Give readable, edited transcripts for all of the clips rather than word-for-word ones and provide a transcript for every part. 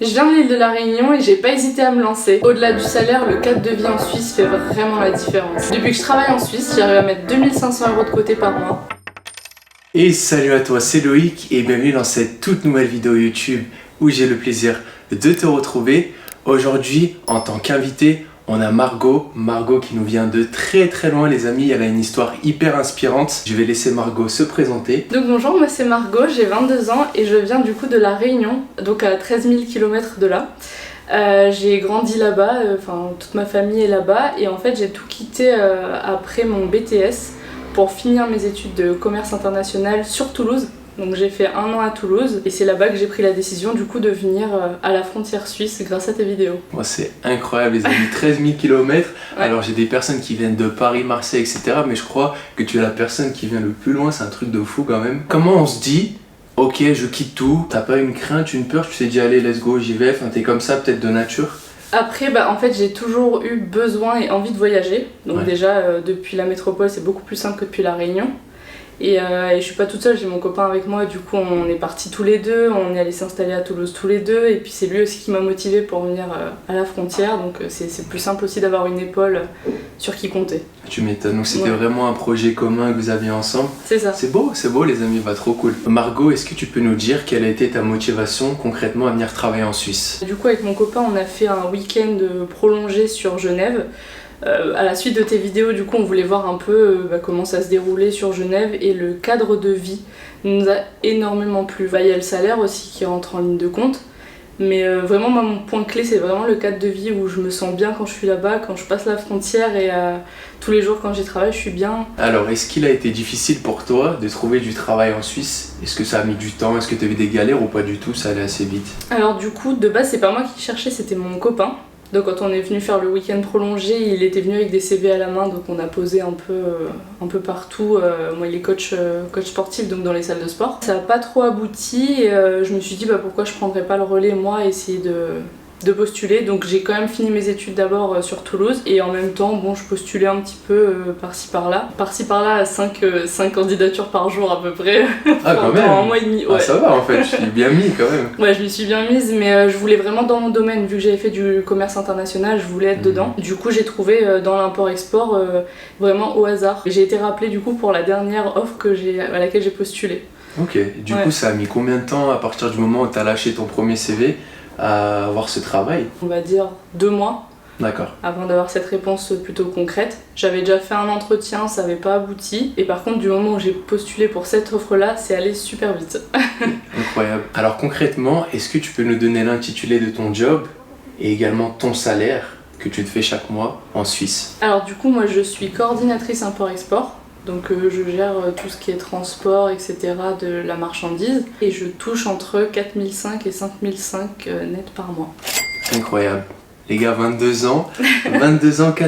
Je viens de l'île de la Réunion et j'ai pas hésité à me lancer. Au-delà du salaire, le cadre de vie en Suisse fait vraiment la différence. Depuis que je travaille en Suisse, j'arrive à mettre 2500 € de côté par mois. Et salut à toi, c'est Loïc et bienvenue dans cette toute nouvelle vidéo YouTube où j'ai le plaisir de te retrouver. Aujourd'hui, en tant qu'invité, on a Margot qui nous vient de très loin les amis, elle a une histoire hyper inspirante. Je vais laisser Margot se présenter. Donc bonjour, moi c'est Margot, j'ai 22 ans et je viens du coup de la Réunion, donc à 13 000 km de là. J'ai grandi là-bas, toute ma famille est là-bas et en fait j'ai tout quitté après mon BTS pour finir mes études de commerce international sur Toulouse. Donc j'ai fait 1 an à Toulouse et c'est là-bas que j'ai pris la décision du coup de venir à la frontière suisse grâce à tes vidéos. Moi c'est incroyable les amis, 13 000 km. Ouais. Alors j'ai des personnes qui viennent de Paris, Marseille, etc. Mais je crois que tu es la personne qui vient le plus loin, c'est un truc de fou quand même. Comment on se dit, ok je quitte tout, t'as pas une crainte, une peur, tu t'es dit allez let's go j'y vais, t'es comme ça peut-être de nature? Après, en fait, j'ai toujours eu besoin et envie de voyager. Donc ouais. Déjà, depuis la métropole, c'est beaucoup plus simple que depuis la Réunion. Et je suis pas toute seule, j'ai mon copain avec moi, du coup on est partis tous les deux, on est allés s'installer à Toulouse tous les deux, et puis c'est lui aussi qui m'a motivée pour venir à la frontière, donc c'est plus simple aussi d'avoir une épaule sur qui compter. Tu m'étonnes, donc c'était vraiment un projet commun que vous aviez ensemble. C'est ça. C'est beau les amis, trop cool. Margot, est-ce que tu peux nous dire quelle a été ta motivation concrètement à venir travailler en Suisse? Du coup avec mon copain on a fait un week-end prolongé sur Genève. À la suite de tes vidéos, du coup, on voulait voir un peu comment ça se déroulait sur Genève et le cadre de vie nous a énormément plu. Il y a le salaire aussi qui rentre en ligne de compte, mais vraiment, moi, mon point clé, c'est vraiment le cadre de vie où je me sens bien quand je suis là-bas, quand je passe la frontière et tous les jours quand j'y travaille, je suis bien. Alors, est-ce qu'il a été difficile pour toi de trouver du travail en Suisse? Est-ce que ça a mis du temps? Est-ce que tu as eu des galères ou pas du tout? Ça allait assez vite? Alors, du coup, de base, c'est pas moi qui cherchais, c'était mon copain. Donc quand on est venu faire le week-end prolongé, il était venu avec des CV à la main, donc on a posé un peu partout. Moi il est coach sportif, donc dans les salles de sport. Ça n'a pas trop abouti et je me suis dit pourquoi je prendrais pas le relais moi et essayer de postuler. Donc j'ai quand même fini mes études d'abord sur Toulouse et en même temps je postulais un petit peu par-ci par-là, 5 candidatures par jour à peu près. Ah quand même. Un mois et demi. Ouais. Ah, ça va en fait, je suis bien mis quand même. Ouais, je m'y suis bien mise, mais je voulais vraiment dans mon domaine, vu que j'avais fait du commerce international, je voulais être dedans. Du coup j'ai trouvé dans l'import-export vraiment au hasard. J'ai été rappelée du coup pour la dernière offre à laquelle j'ai postulé. Ok, du coup ça a mis combien de temps à partir du moment où tu as lâché ton premier CV à avoir ce travail? On va dire 2 mois. D'accord. Avant d'avoir cette réponse plutôt concrète. J'avais déjà fait un entretien, ça n'avait pas abouti. Et par contre, du moment où j'ai postulé pour cette offre-là, c'est allé super vite. Incroyable. Alors concrètement, est-ce que tu peux nous donner l'intitulé de ton job et également ton salaire que tu te fais chaque mois en Suisse? Alors du coup, moi je suis coordinatrice import-export. Donc je gère tout ce qui est transport, etc. de la marchandise. Et je touche entre 4 500 et 5 500 net par mois. Incroyable. Les gars, 22 ans, 4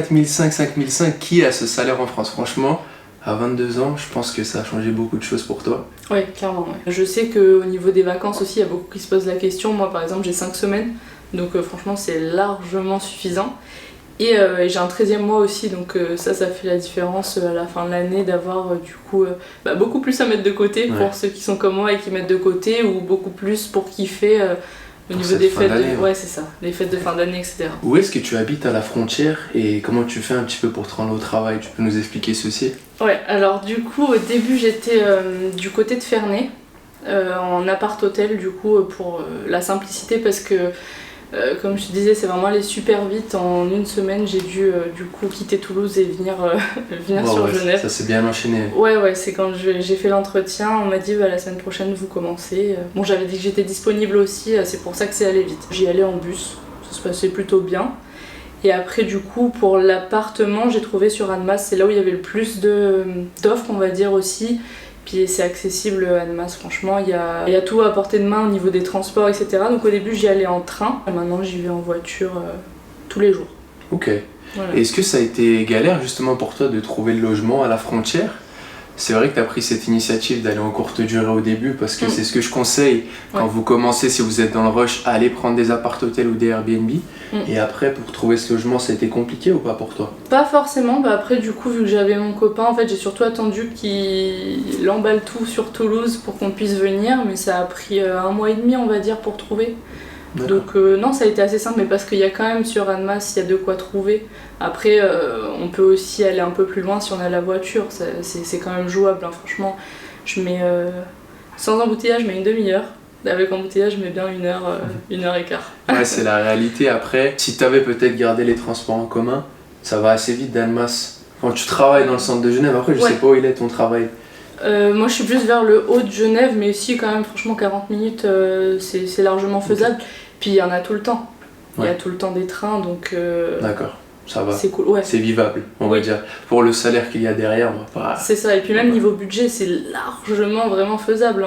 500, 5 500, qui a ce salaire en France? Franchement, à 22 ans, je pense que ça a changé beaucoup de choses pour toi. Oui, clairement. Ouais. Je sais qu'au niveau des vacances aussi, il y a beaucoup qui se posent la question. Moi, par exemple, j'ai 5 semaines, donc franchement, c'est largement suffisant. Et j'ai un 13e mois aussi, donc ça fait la différence à la fin de l'année d'avoir du coup beaucoup plus à mettre de côté pour ceux qui sont comme moi et qui mettent de côté, ou beaucoup plus pour kiffer au niveau des fêtes ouais, c'est ça, les fêtes de fin d'année, etc. Où est-ce que tu habites à la frontière et comment tu fais un petit peu pour te rendre au travail? Tu peux nous expliquer ceci? Ouais, alors du coup au début j'étais du côté de Ferney, en appart-hôtel du coup pour la simplicité, parce que comme je te disais, c'est vraiment allé super vite. En 1 semaine, j'ai dû du coup quitter Toulouse et venir sur Genève. Ça s'est bien enchaîné. Ouais, c'est quand j'ai fait l'entretien, on m'a dit la semaine prochaine vous commencez. Bon, j'avais dit que j'étais disponible aussi, c'est pour ça que c'est allé vite. J'y allais en bus, ça se passait plutôt bien. Et après du coup pour l'appartement, j'ai trouvé sur Annemasse, c'est là où il y avait le plus d'offres on va dire aussi. Puis c'est accessible Annemasse, franchement, il y a tout à portée de main au niveau des transports, etc. Donc au début j'y allais en train, et maintenant j'y vais en voiture tous les jours. Ok. Voilà. Est-ce que ça a été galère justement pour toi de trouver le logement à la frontière? C'est vrai que tu as pris cette initiative d'aller en courte durée au début, parce que c'est ce que je conseille quand vous commencez, si vous êtes dans le rush, allez prendre des appart-hôtels ou des Airbnb. Et après, pour trouver ce logement, ça a été compliqué ou pas pour toi? Pas forcément, après du coup vu que j'avais mon copain, en fait j'ai surtout attendu qu'il emballe tout sur Toulouse pour qu'on puisse venir, mais ça a pris 1 mois et demi on va dire pour trouver. Donc non, ça a été assez simple, mais parce qu'il y a quand même sur Annemasse, il y a de quoi trouver. Après, on peut aussi aller un peu plus loin si on a la voiture, c'est quand même jouable, hein. Franchement. Je mets, sans embouteillage, je mets une demi-heure. Avec embouteillage, je mets bien 1h15. Ouais, c'est la réalité. Après, si tu avais peut-être gardé les transports en commun, ça va assez vite d'Annemasse. Quand tu travailles dans le centre de Genève, après, je sais pas où il est ton travail. Moi, je suis plus vers le haut de Genève, mais ici, quand même, franchement, 40 minutes, c'est largement faisable. Okay. Puis, il y en a tout le temps. Il y a tout le temps des trains, donc... D'accord. Ça va, c'est cool, ouais. C'est vivable, on va dire. Pour le salaire qu'il y a derrière, on va pas... C'est ça, et puis même niveau budget, c'est largement vraiment faisable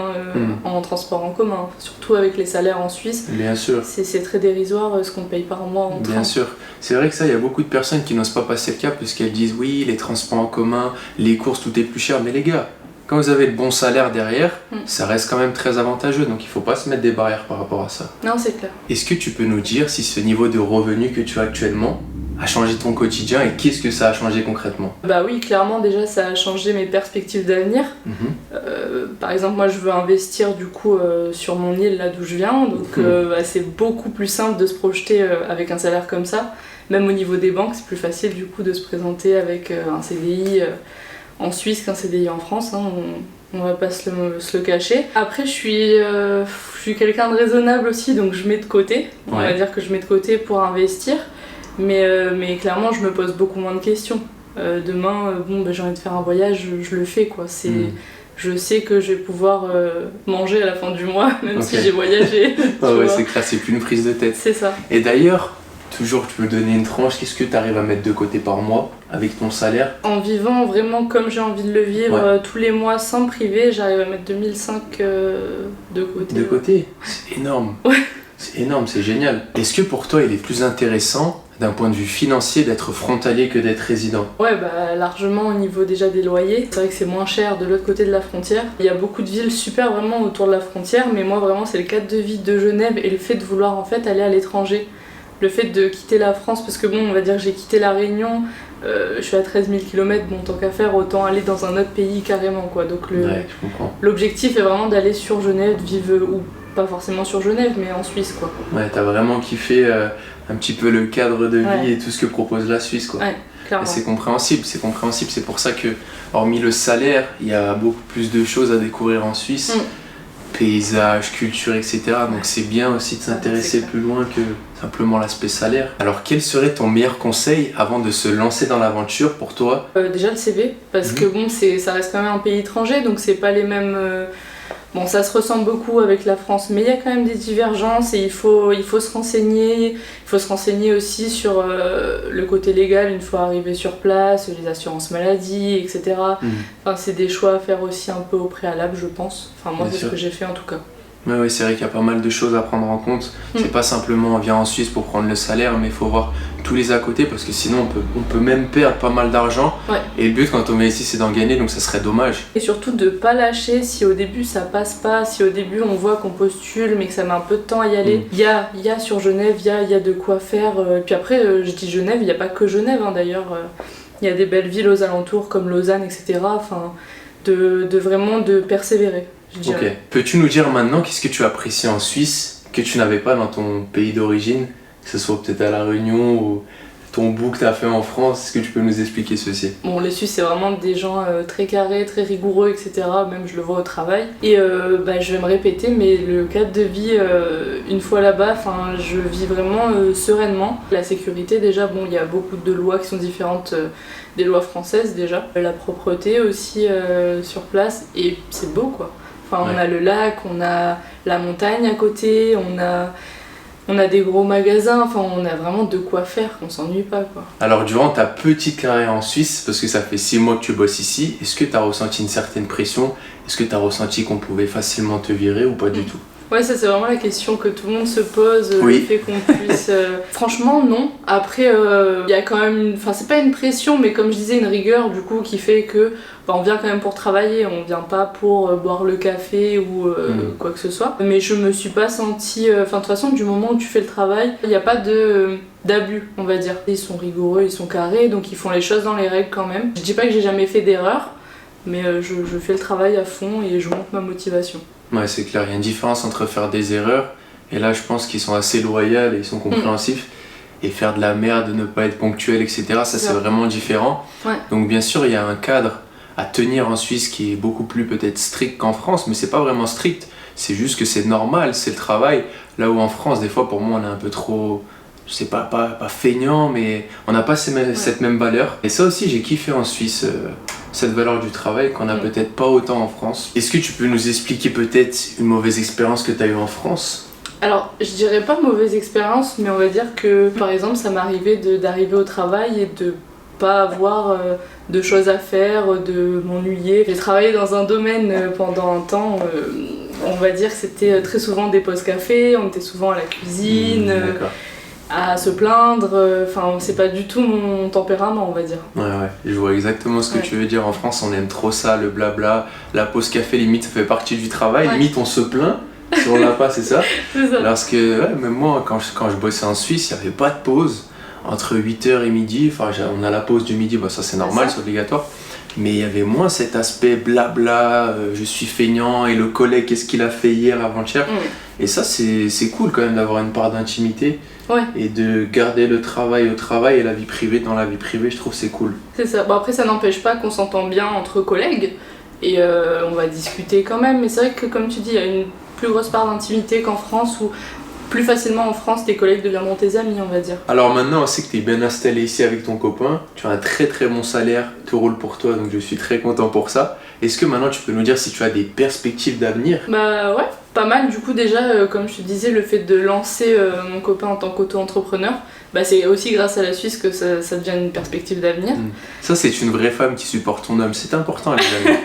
en transport en commun, surtout avec les salaires en Suisse. Bien sûr. C'est très dérisoire ce qu'on paye par mois en train. Bien sûr. C'est vrai que ça, il y a beaucoup de personnes qui n'osent pas passer le cap parce qu'elles disent oui, les transports en commun, les courses, tout est plus cher. Mais les gars, quand vous avez le bon salaire derrière, ça reste quand même très avantageux, donc il faut pas se mettre des barrières par rapport à ça. Non, c'est clair. Est-ce que tu peux nous dire si ce niveau de revenu que tu as actuellement a changé ton quotidien et qu'est-ce que ça a changé concrètement? Bah oui, clairement déjà ça a changé mes perspectives d'avenir. Par exemple, moi je veux investir du coup sur mon île là d'où je viens, donc c'est beaucoup plus simple de se projeter avec un salaire comme ça. Même au niveau des banques, c'est plus facile du coup de se présenter avec un CDI en Suisse qu'un CDI en France, hein. On va pas se le cacher. Après, je suis quelqu'un de raisonnable aussi, donc je mets de côté. On va dire que je mets de côté pour investir. Mais clairement, je me pose beaucoup moins de questions. Demain, j'ai envie de faire un voyage, je le fais, quoi. Je sais que je vais pouvoir manger à la fin du mois, même si j'ai voyagé. Ouais, c'est clair, c'est plus une prise de tête. C'est ça. Et d'ailleurs, toujours, tu peux donner une tranche, qu'est-ce que tu arrives à mettre de côté par mois avec ton salaire? En vivant vraiment comme j'ai envie de le vivre, tous les mois sans me priver, j'arrive à mettre 2005 de côté. De côté? C'est énorme. Ouais. C'est énorme, c'est génial. Est-ce que pour toi, il est plus intéressant d'un point de vue financier d'être frontalier que d'être résident? Ouais, largement au niveau déjà des loyers. C'est vrai que c'est moins cher de l'autre côté de la frontière. Il y a beaucoup de villes super vraiment autour de la frontière, mais moi vraiment c'est le cadre de vie de Genève et le fait de vouloir en fait aller à l'étranger. Le fait de quitter la France, parce que on va dire que j'ai quitté la Réunion, je suis à 13 000 km, tant qu'à faire, autant aller dans un autre pays carrément, quoi. Donc je comprends. L'objectif est vraiment d'aller sur Genève, vivre ou pas forcément sur Genève, mais en Suisse, quoi. Ouais, t'as vraiment kiffé un petit peu le cadre de vie et tout ce que propose la Suisse, quoi. Ouais, clairement. Et c'est compréhensible, c'est pour ça que, hormis le salaire, il y a beaucoup plus de choses à découvrir en Suisse. Paysages, culture, etc. Donc c'est bien aussi de s'intéresser plus loin que simplement l'aspect salaire. Alors quel serait ton meilleur conseil avant de se lancer dans l'aventure pour toi? Déjà le CV, parce que ça reste quand même un pays étranger, donc c'est pas les mêmes... ça se ressemble beaucoup avec la France, mais il y a quand même des divergences et il faut se renseigner. Il faut se renseigner aussi sur le côté légal une fois arrivé sur place, les assurances maladie, etc. Enfin, c'est des choix à faire aussi un peu au préalable, je pense. Enfin, moi, c'est ce que j'ai fait en tout cas. Oui, c'est vrai qu'il y a pas mal de choses à prendre en compte. C'est pas simplement on vient en Suisse pour prendre le salaire, mais il faut voir tous les à côté parce que sinon on peut même perdre pas mal d'argent. Et le but quand on vient ici c'est d'en gagner, donc ça serait dommage. Et surtout de pas lâcher si au début ça passe pas, si au début on voit qu'on postule mais que ça met un peu de temps à y aller. Il y a sur Genève, il y a de quoi faire. Puis après, je dis Genève, il n'y a pas que Genève d'ailleurs. Il y a des belles villes aux alentours comme Lausanne, etc. Enfin, vraiment de persévérer. Ok. Peux-tu nous dire maintenant qu'est-ce que tu apprécies en Suisse que tu n'avais pas dans ton pays d'origine, que ce soit peut-être à La Réunion ou ton bout que tu as fait en France? Est-ce que tu peux nous expliquer ceci? Les Suisses c'est vraiment des gens très carrés, très rigoureux, etc. Même je le vois au travail. Et je vais me répéter, mais le cadre de vie, une fois là-bas, je vis vraiment sereinement. La sécurité déjà, il y a beaucoup de lois qui sont différentes des lois françaises déjà. La propreté aussi sur place, et c'est beau quoi. On a le lac, on a la montagne à côté, on a des gros magasins, on a vraiment de quoi faire, on s'ennuie pas quoi. Alors durant ta petite carrière en Suisse, parce que ça fait 6 mois que tu bosses ici, est-ce que tu as ressenti une certaine pression? Est-ce que tu as ressenti qu'on pouvait facilement te virer ou pas du tout? Ouais, ça c'est vraiment la question que tout le monde se pose, le fait qu'on puisse... Franchement, non. Après, il y a quand même... c'est pas une pression, mais comme je disais, une rigueur du coup qui fait que on vient quand même pour travailler, on vient pas pour boire le café ou quoi que ce soit. Mais je me suis pas sentie... de toute façon, du moment où tu fais le travail, il n'y a pas d'abus, on va dire. Ils sont rigoureux, ils sont carrés, donc ils font les choses dans les règles quand même. Je dis pas que j'ai jamais fait d'erreur, mais je fais le travail à fond et je monte ma motivation. Ouais, c'est clair, il y a une différence entre faire des erreurs Et là, je pense qu'ils sont assez loyaux et ils sont compréhensifs. Et faire de la merde, ne pas être ponctuel, etc., ça c'est vraiment différent. Ouais. Donc bien sûr, il y a un cadre à tenir en Suisse qui est beaucoup plus peut-être strict qu'en France, mais c'est pas vraiment strict. C'est juste que c'est normal, c'est le travail. Là où en France, des fois, pour moi, on est un peu trop... Je sais pas feignant, mais on n'a pas cette même valeur. Et ça aussi, j'ai kiffé en Suisse, cette valeur du travail qu'on a peut-être pas autant en France. Est-ce que tu peux nous expliquer peut-être une mauvaise expérience que tu as eue en France ? Alors, je dirais pas mauvaise expérience, mais on va dire que, par exemple, ça m'arrivait d'arriver au travail et de pas avoir de choses à faire, de m'ennuyer. J'ai travaillé dans un domaine pendant un temps, on va dire que c'était très souvent des pauses café, on était souvent à la cuisine, à se plaindre, enfin c'est pas du tout mon tempérament, on va dire. Ouais, je vois exactement ce que tu veux dire. En France, on aime trop ça, le blabla, la pause café, limite ça fait partie du travail, limite on se plaint. Si on l'a pas, c'est ça. C'est ça. Parce que même moi, quand je bossais en Suisse, il n'y avait pas de pause entre 8h et midi. Enfin, on a la pause du midi, ça c'est normal, c'est obligatoire. Mais il y avait moins cet aspect blabla, je suis feignant et le collègue, qu'est-ce qu'il a fait hier, avant-hier. Et ça, c'est cool quand même d'avoir une part d'intimité. Et de garder le travail au travail et la vie privée dans la vie privée, je trouve c'est cool. C'est ça. Bon, après, ça n'empêche pas qu'on s'entend bien entre collègues. Et on va discuter quand même. Mais c'est vrai que, comme tu dis, il y a une plus grosse part d'intimité qu'en France, où plus facilement en France tes collègues deviendront tes amis, on va dire. Alors maintenant on sait que tu es bien installé ici avec ton copain, tu as un très très bon salaire, tout roule pour toi, donc je suis très content pour ça. Est-ce que maintenant tu peux nous dire si tu as des perspectives d'avenir ? Bah ouais, pas mal. Du coup déjà, comme je te disais, le fait de lancer mon copain en tant qu'auto-entrepreneur, bah c'est aussi grâce à la Suisse que ça devient une perspective d'avenir. Ça c'est une vraie femme qui supporte ton homme, c'est important les amis.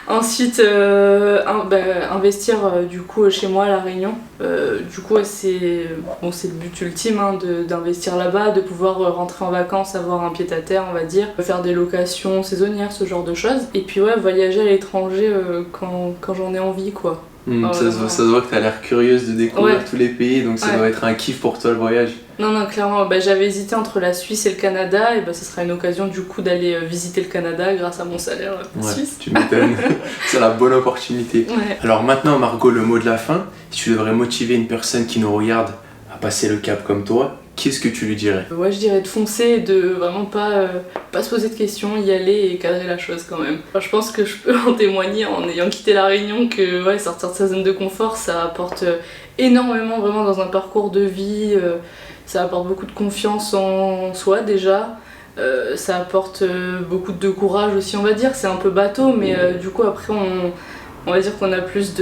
Ensuite, investir du coup chez moi à La Réunion. Du coup, c'est le but ultime d'investir là-bas, de pouvoir rentrer en vacances, avoir un pied-à-terre, on va dire, faire des locations saisonnières, ce genre de choses. Et puis voyager à l'étranger quand j'en ai envie, quoi. Ça se voit que tu as l'air curieuse de découvrir tous les pays, donc ça doit être un kiff pour toi le voyage. Non, clairement, j'avais hésité entre la Suisse et le Canada, et ce sera une occasion du coup d'aller visiter le Canada grâce à mon salaire suisse. Tu m'étonnes, c'est la bonne opportunité. Alors maintenant Margot, le mot de la fin, si tu devrais motiver une personne qui nous regarde à passer le cap comme toi, qu'est-ce que tu lui dirais ? Je dirais de foncer et de vraiment pas se poser de questions, y aller et cadrer la chose quand même. Je pense que je peux en témoigner en ayant quitté La Réunion que sortir de sa zone de confort, ça apporte énormément vraiment dans un parcours de vie, ça apporte beaucoup de confiance en soi déjà, ça apporte beaucoup de courage aussi on va dire, c'est un peu bateau mais du coup après on va dire qu'on a plus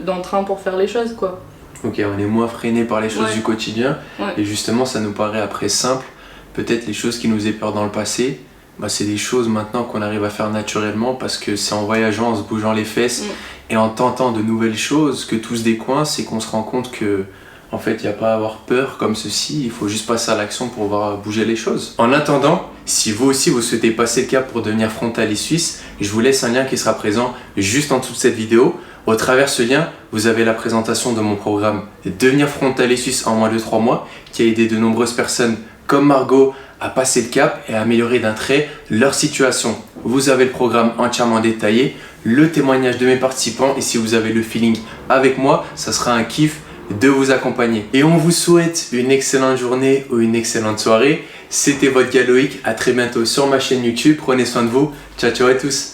d'entrain pour faire les choses quoi. Ok, on est moins freiné par les choses du quotidien et justement ça nous paraît après simple. Peut-être les choses qui nous faisaient peur dans le passé, c'est des choses maintenant qu'on arrive à faire naturellement parce que c'est en voyageant, en se bougeant les fesses et en tentant de nouvelles choses que tout se décoince et qu'on se rend compte que en fait il n'y a pas à avoir peur comme ceci, il faut juste passer à l'action pour voir bouger les choses. En attendant, si vous aussi vous souhaitez passer le cap pour devenir frontalier suisse, je vous laisse un lien qui sera présent juste en dessous de cette vidéo. Au travers ce lien, vous avez la présentation de mon programme Devenir frontalier suisse en moins de 3 mois qui a aidé de nombreuses personnes comme Margot à passer le cap et à améliorer d'un trait leur situation. Vous avez le programme entièrement détaillé, le témoignage de mes participants et si vous avez le feeling avec moi, ça sera un kiff de vous accompagner. Et on vous souhaite une excellente journée ou une excellente soirée. C'était votre gars Loïc, à très bientôt sur ma chaîne YouTube. Prenez soin de vous. Ciao à tous.